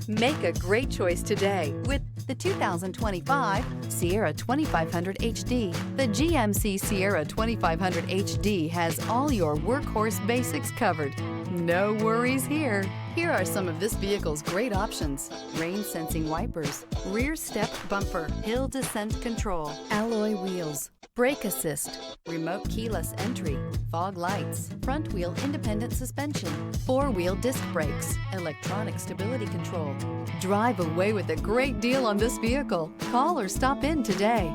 Make a great choice today with the 2025 Sierra 2500 HD. The GMC Sierra 2500 HD has all your workhorse basics covered. No worries here. Here are some of this vehicle's great options: rain sensing wipers, rear step bumper, hill descent control, alloy wheels, brake assist, remote keyless entry, fog lights, front wheel independent suspension, four-wheel disc brakes, electronic stability control. Drive away with a great deal on this vehicle. Call or stop in today.